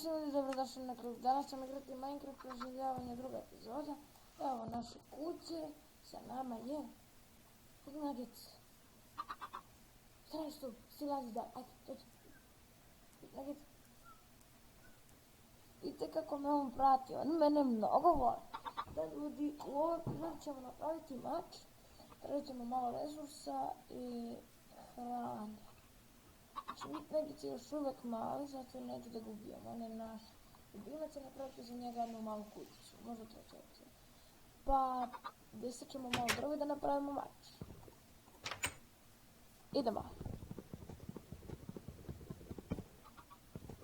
svima ljudi, dobrodošli na krug. Danas ćemo igrati Minecraft preživljavanje, druga epizoda. Evo naše kuće, sa nama je Nuggets. Tražiš tu, silazi da, ajde, dođi. Nuggets. Vidite kako me on prati, on mene mnogo voli. Da ljudi, u ovoj epizodi ćemo napraviti mač. Tražit ćemo malo resursa i hrane. Znači, Nuggets je još uvijek mali, zato neću da ga ubijem, on je naš ljubimac i napraviti za njega jednu malu kućicu, možda treća opcija. Pa, desit ćemo malo drve da napravimo mač. Idemo.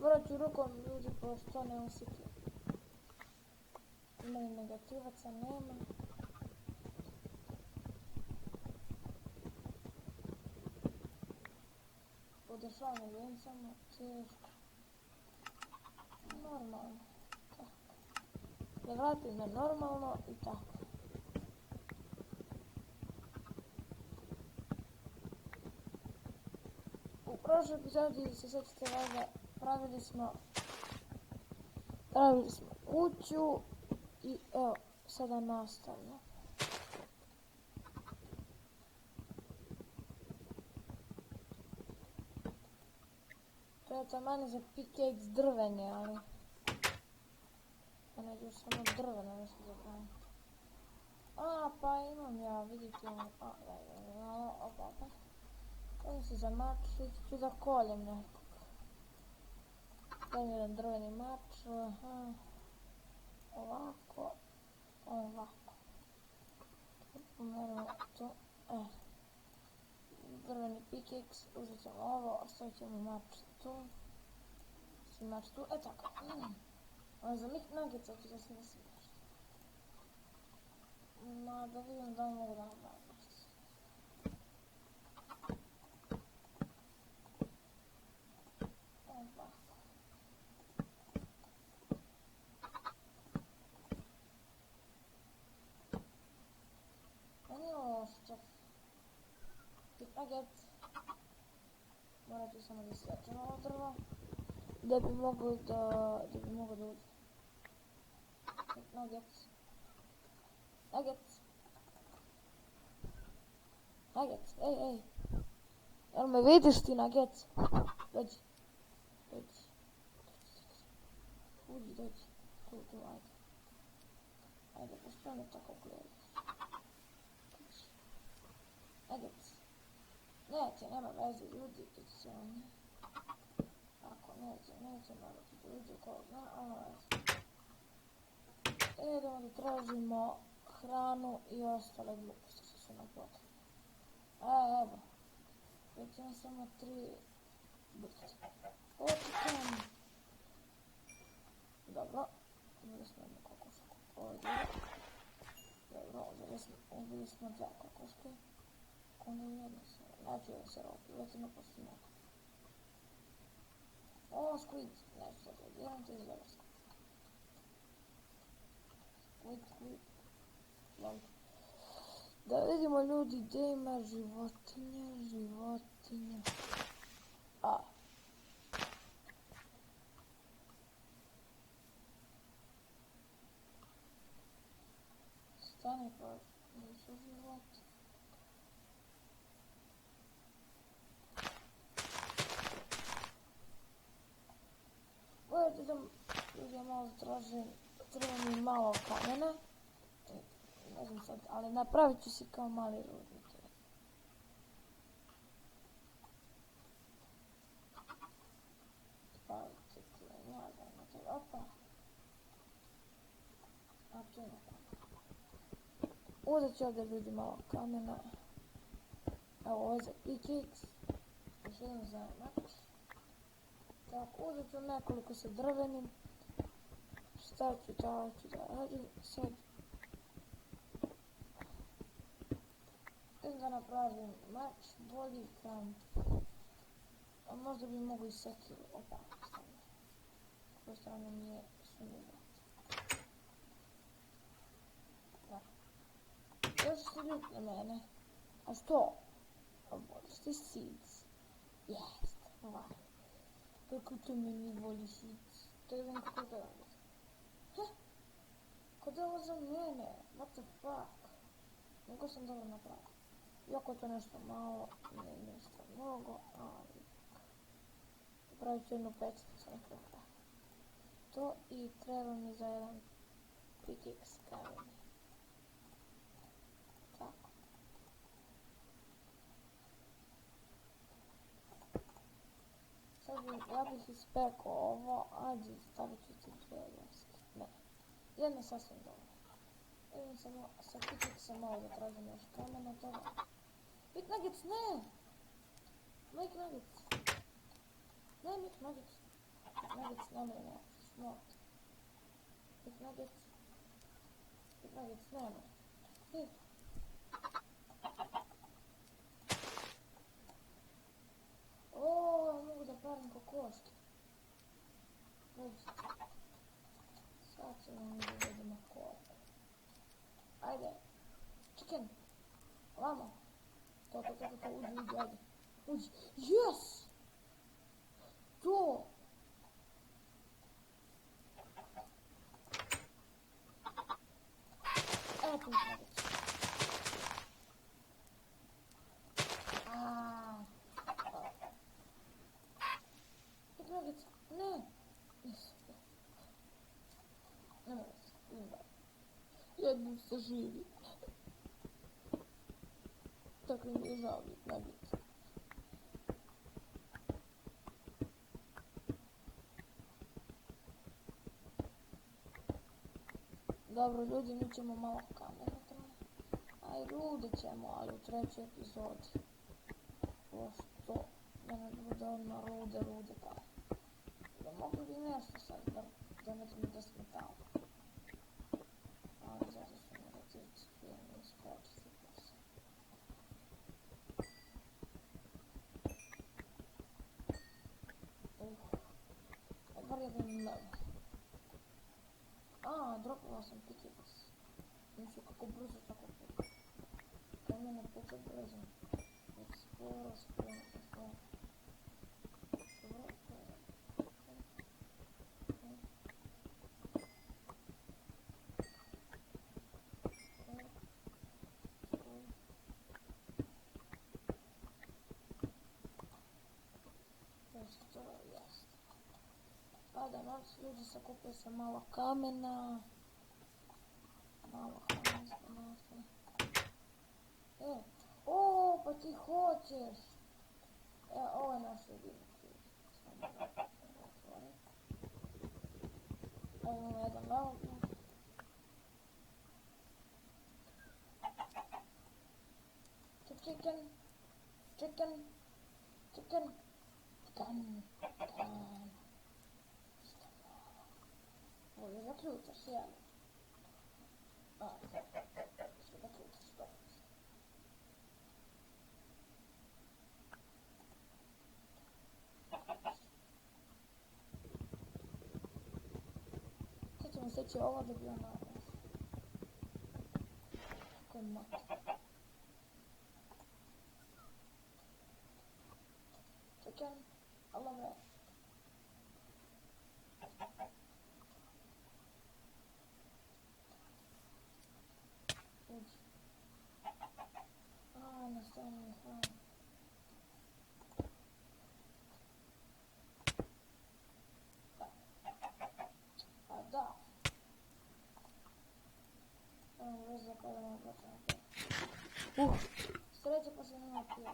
Morat ću rukom ljudi, pošto ne osjetljivo. Ima li negativaca? Nema. Podešavamo ljubimcama, teško. Normalno, tako. Da vratim na normalno i tako. U prošloj epizodi, se sjećate valjda, pravili smo kuću i evo, sada nastavljamo. To je taman za pickaxe drvene, ali ne još samo drvene da se zabraniti. A, pa imam ja, vidite, opa. Kada se za mač, ću da koljem nekog. Dajem jedan drveni mač, ovako. Umerimo to, drveni pickaxe, uzet ćemo ovo, ostavit ćemo mač tu. Mač tu, tako. Ovo za Nuggetsa ću da se ne sviđaš. Ma, da vidim da li mogu da napravim nešto. Ovako. Meni je ovo čak. Nugget. Morat ću samo da sjećam ovo drvo. Da bi mogu da uđe. Nuggets. Ej. Jel me vidiš ti, Nuggets? Dođi. Dođi. Tu, ajde. Ajde, pošto me tako gledaš. Nuggets. Neće, nema veze, ljudi, to će se on. Ako neće, morati da uđe ko zna, ono veze. Idemo da tražimo hranu i ostale gluposti što su nam potrebne. Evo. Već imam samo 3 biljke. Počekam. Dobro. Ubili smo jednu kokošku. Dobro, ubili smo 2 kokoške. Onda jedna se, neću jedan se robi, letimo poslije neko. O, squid, neću sad reagiram, to izgleda squid. Da vidimo ljudi gdje ima životinja. Stani pa, gdje su životinje? Ljudi malo tražim, treba mi malo kamena. Ne znam sad, ali napravit ću si kao mali rudnik. Stavite klenjaga na to, opa. A tu je nekako. Uzet ću ovdje ljudi malo kamena. Evo ovo je za pickaxe. Još jedan za mač. Tako, uzet ću nekoliko sa drvenim. Šta ću da radim sad? Idem da napravim mač, bolji kamp. A možda bi mogu i sekiru. Opa, stavim. S koje strane mi je sunnivo. Da. Još si ljub na mene. A što? Voliš ti seeds? Jest, ovako. Kako to meni voli seeds? Čekaj da kako to radi. Kod je ovo za mene? What the fuck? Mogu sam dobro napraviti. Iako je to nešto malo, ne nešto mnogo, ali... Pravit ću jednu pečnicu nekakva. To i treba mi za jedan pickaxe kameni. Tako. Sad ja bih ispekao ovo, ajde stavit ću ti dvije ljeske. Ne, jedna sasvim dobro. Idem samo sa pickaxe malo da tražim još kamena toga. Big nuggets, ne! Make nuggets. Ne, make nuggets. Nuggets nema, smart. Big nuggets. Big nuggets nema. Hej. O, mogu da pravim kokoške. Dođi. Sad ćemo mi da vidimo koliko. Ajde. Chicken. Lama. To, uđi, ajde. Uđi. Yes! To! Evo tu nuggets. Big nuggets. Ne! Nisu. Nema veze. Idem dalje. Jednom se živi. Tako mi je žao Big nuggets. Dobro ljudi, mi ćemo malo kamera traje. A i rude ćemo, ali u trećoj epizodi. Pošto mene bude odmah rude pa. Da mogu bi nešto sad, da ne treba da smetamo. Ali zato što mi da tići film iskočiti posao. Bar jedan level. Dropala sam pickaxe. Znači kako brzo tako puka. Kaj mene puka brzo. Sporo. To jest. Pa da nas ljudi sakupaju se malo kamena. Malo kamena smo našli. Pa ti hoćeš. Ovo je naš ljubimci. Samo da otvorim. Imamo jedan level. Chicken. Ovo je zaključaš, jel? Što zaključaš, dobro. Sad ćemo seći ovo da bi ona... Kako je mat. Chicken. I love it. Nastavljamo hranu. Da. Evo veze pa da ne počnem. Sreće pa se nema pije.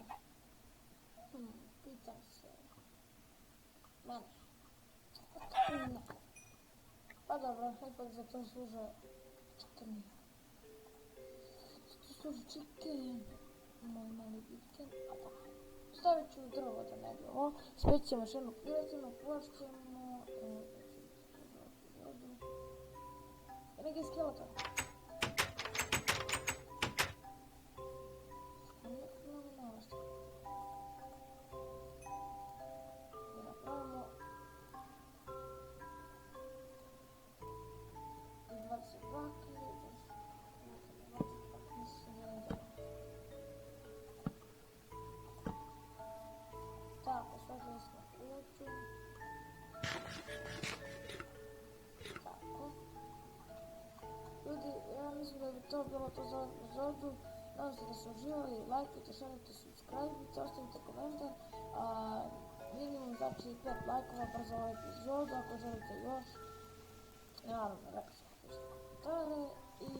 Pitam se. Mene. Pa dobro, ipak za to služe chicken. Za to služe chicken. Moj mali bitken. Stavit ću drvo da ne bi ovo. Spet ćemo još jednu piletinu, pošćemo. Neki skeleton. Da napravimo 22 kg. Tako, osvakli smo kuću. bilo to za epizodu. Nadam se da ste uživali, lajkujte, šerujte, subscribe-ite, ostavite komentar. Minimum znači 5 lajkova brzo ovu epizodu, ako želite još. Naravno, rekao sam pišite komentare i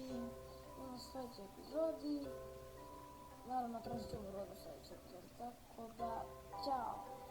u sljedećoj epizodi. Naravno, tražit ćemo rod u sljedećoj epizodi, tako da, ćao!